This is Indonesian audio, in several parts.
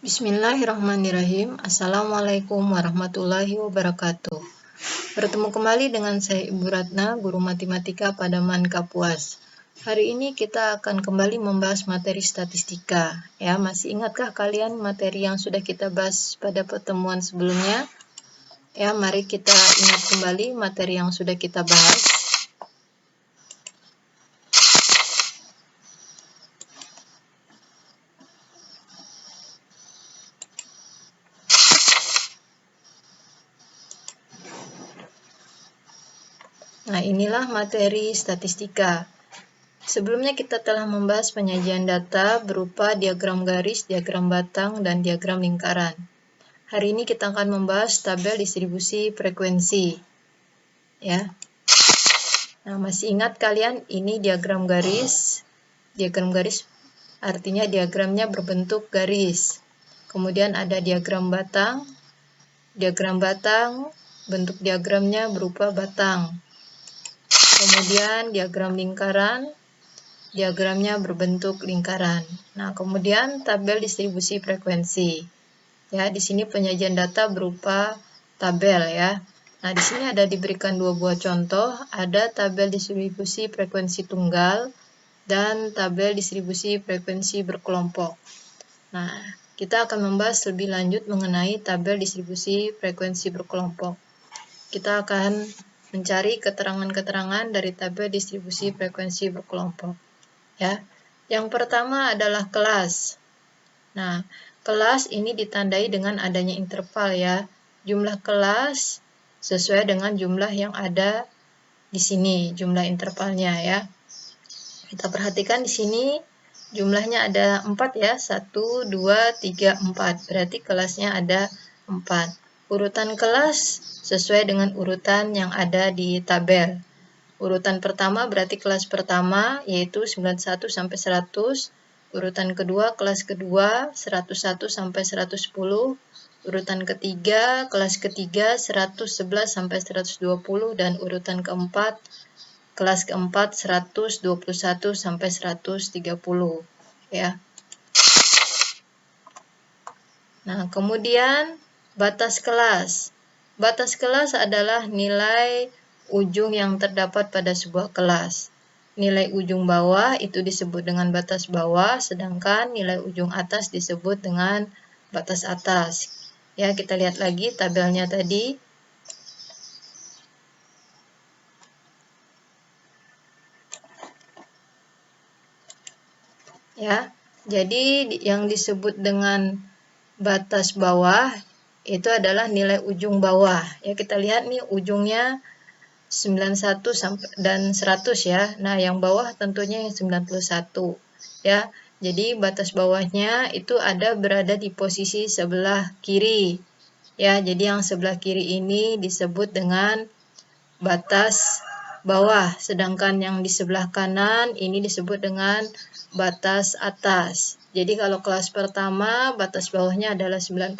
Bismillahirrahmanirrahim. Assalamualaikum warahmatullahi wabarakatuh. Bertemu kembali dengan saya Ibu Ratna, Guru Matematika Padaman Kapuas. Hari ini kita akan kembali membahas materi statistika. Ya, masih ingatkah kalian materi yang sudah kita bahas pada pertemuan sebelumnya? Ya, mari kita ingat kembali materi yang sudah kita bahas. Nah, inilah materi statistika. Sebelumnya kita telah membahas penyajian data berupa diagram garis, diagram batang, dan diagram lingkaran. Hari ini kita akan membahas tabel distribusi frekuensi. Ya. Nah, masih ingat kalian ini diagram garis? Diagram garis artinya diagramnya berbentuk garis. Kemudian ada diagram batang. Diagram batang bentuk diagramnya berupa batang. Kemudian diagram lingkaran, diagramnya berbentuk lingkaran. Nah, kemudian tabel distribusi frekuensi. Ya, di sini penyajian data berupa tabel ya. Nah, di sini ada diberikan dua buah contoh, ada tabel distribusi frekuensi tunggal dan tabel distribusi frekuensi berkelompok. Nah, kita akan membahas lebih lanjut mengenai tabel distribusi frekuensi berkelompok. Kita akan mencari keterangan-keterangan dari tabel distribusi frekuensi berkelompok. Ya, yang pertama adalah kelas. Nah, kelas ini ditandai dengan adanya interval ya. Jumlah kelas sesuai dengan jumlah yang ada di sini, jumlah intervalnya ya. Kita perhatikan di sini jumlahnya ada 4 ya. 1, 2, 3, 4. Berarti kelasnya ada 4. Urutan kelas sesuai dengan urutan yang ada di tabel. Urutan pertama berarti kelas pertama yaitu 91 sampai 100. Urutan kedua kelas kedua 101 sampai 110. Urutan ketiga kelas ketiga 111 sampai 120 dan urutan keempat kelas keempat 121 sampai 130 ya. Nah, kemudian batas kelas. Batas kelas adalah nilai ujung yang terdapat pada sebuah kelas. Nilai ujung bawah itu disebut dengan batas bawah, sedangkan nilai ujung atas disebut dengan batas atas. Ya, kita lihat lagi tabelnya tadi. Ya, jadi yang disebut dengan batas bawah itu adalah nilai ujung bawah. Ya, kita lihat nih ujungnya 91 sampai dan 100 ya. Nah, yang bawah tentunya yang 91 ya. Jadi batas bawahnya itu berada di posisi sebelah kiri. Ya, jadi yang sebelah kiri ini disebut dengan batas bawah, sedangkan yang di sebelah kanan ini disebut dengan batas atas. Jadi kalau kelas pertama batas bawahnya adalah 91,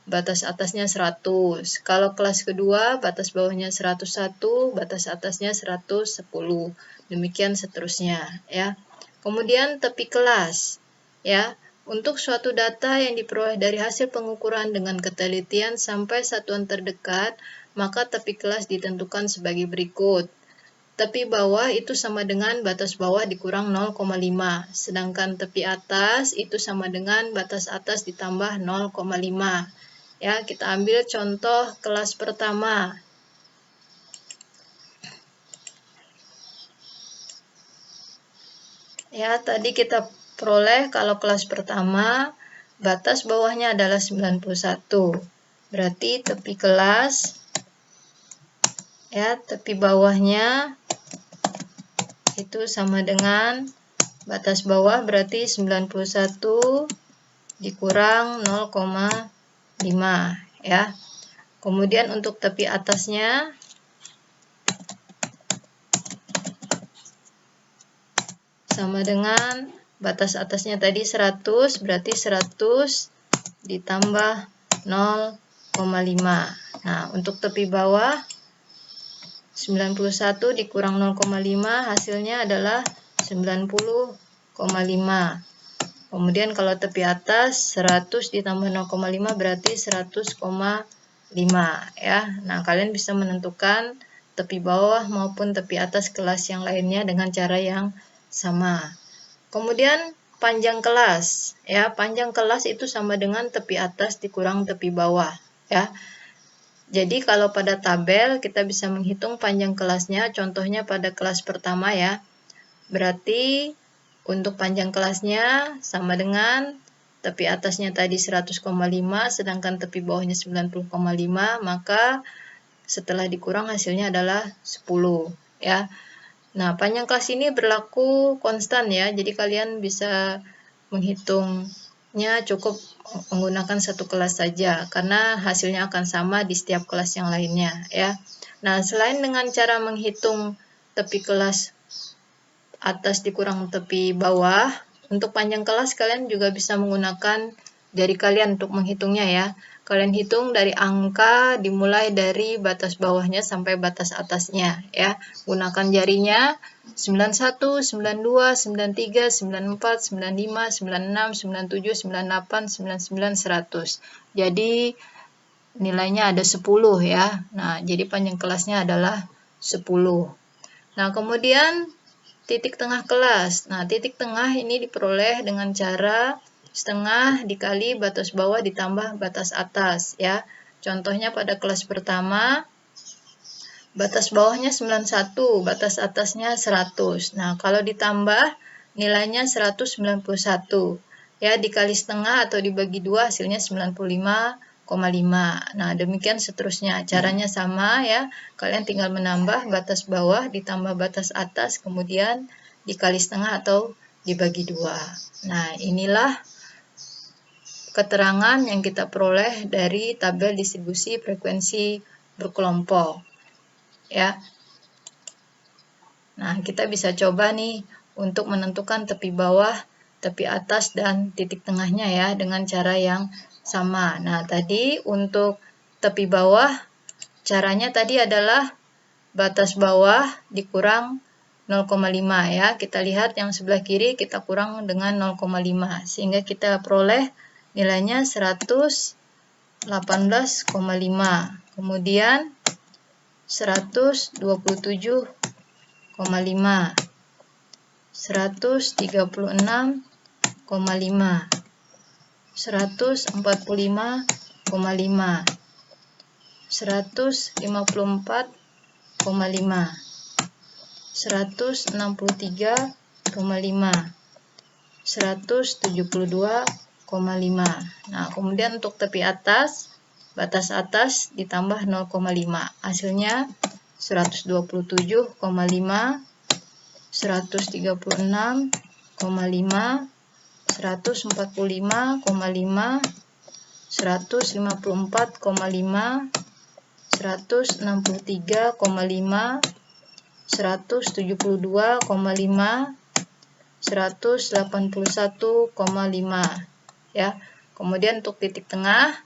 batas atasnya 100. Kalau kelas kedua batas bawahnya 101, batas atasnya 110. Demikian seterusnya ya. Kemudian tepi kelas ya. Untuk suatu data yang diperoleh dari hasil pengukuran dengan ketelitian sampai satuan terdekat, maka tepi kelas ditentukan sebagai berikut. Tepi bawah itu sama dengan batas bawah dikurang 0,5, sedangkan tepi atas itu sama dengan batas atas ditambah 0,5. Ya, kita ambil contoh kelas pertama. Ya, tadi kita peroleh kalau kelas pertama batas bawahnya adalah 91. Berarti tepi kelas ya, tepi bawahnya itu sama dengan batas bawah berarti 91 dikurang 0,5 ya. Kemudian untuk tepi atasnya sama dengan batas atasnya tadi 100 berarti 100 ditambah 0,5. Nah, untuk tepi bawah 91 dikurang 0,5 hasilnya adalah 90,5. Kemudian kalau tepi atas 100 ditambah 0,5 berarti 100,5 ya. Nah, kalian bisa menentukan tepi bawah maupun tepi atas kelas yang lainnya dengan cara yang sama. Kemudian panjang kelas ya. Panjang kelas itu sama dengan tepi atas dikurang tepi bawah ya. Jadi kalau pada tabel kita bisa menghitung panjang kelasnya, contohnya pada kelas pertama ya. Berarti untuk panjang kelasnya sama dengan tepi atasnya tadi 100,5 sedangkan tepi bawahnya 90,5, maka setelah dikurang hasilnya adalah 10 ya. Nah, panjang kelas ini berlaku konstan ya. Jadi kalian bisa menghitungnya cukup menggunakan satu kelas saja karena hasilnya akan sama di setiap kelas yang lainnya ya. Nah, selain dengan cara menghitung tepi kelas atas dikurang tepi bawah, untuk panjang kelas kalian juga bisa menggunakan jari kalian untuk menghitungnya ya. Kalian hitung dari angka dimulai dari batas bawahnya sampai batas atasnya ya. Gunakan jarinya 91, 92, 93, 94, 95, 96, 97, 98, 99, 100. Jadi nilainya ada 10 ya. Nah, jadi panjang kelasnya adalah 10. Nah, kemudian titik tengah kelas. Nah, titik tengah ini diperoleh dengan cara setengah dikali batas bawah ditambah batas atas ya. Contohnya pada kelas pertama, batas bawahnya 91, batas atasnya 100. Nah, kalau ditambah nilainya 191. Ya, dikali setengah atau dibagi 2 hasilnya 95,5. Nah, demikian seterusnya. Caranya sama ya. Kalian tinggal menambah batas bawah ditambah batas atas, kemudian dikali setengah atau dibagi 2. Nah, inilah keterangan yang kita peroleh dari tabel distribusi frekuensi berkelompok. Ya. Nah, kita bisa coba nih untuk menentukan tepi bawah, tepi atas, dan titik tengahnya ya dengan cara yang sama. Nah, tadi untuk tepi bawah, caranya tadi adalah batas bawah dikurang 0,5 ya. Kita lihat yang sebelah kiri kita kurang dengan 0,5 sehingga kita peroleh nilainya 118,5. Kemudian 127,5, 136,5, 145,5, 154,5, 163,5, 172,5. Nah, kemudian untuk tepi atas, batas atas ditambah 0,5. Hasilnya 127,5, 136,5, 145,5, 154,5, 163,5, 172,5, 181,5 ya. Kemudian untuk titik tengah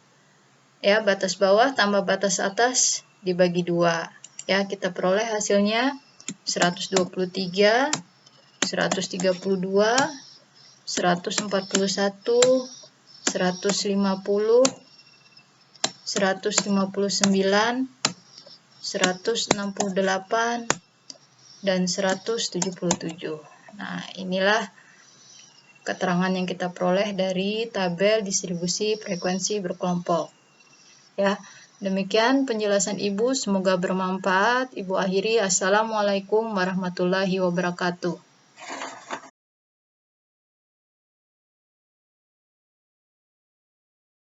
ya, batas bawah tambah batas atas dibagi 2 ya, kita peroleh hasilnya 123, 132, 141, 150, 159, 168, dan 177. Nah, inilah keterangan yang kita peroleh dari tabel distribusi frekuensi berkelompok. Ya, demikian penjelasan Ibu, semoga bermanfaat. Ibu akhiri, Assalamualaikum warahmatullahi wabarakatuh.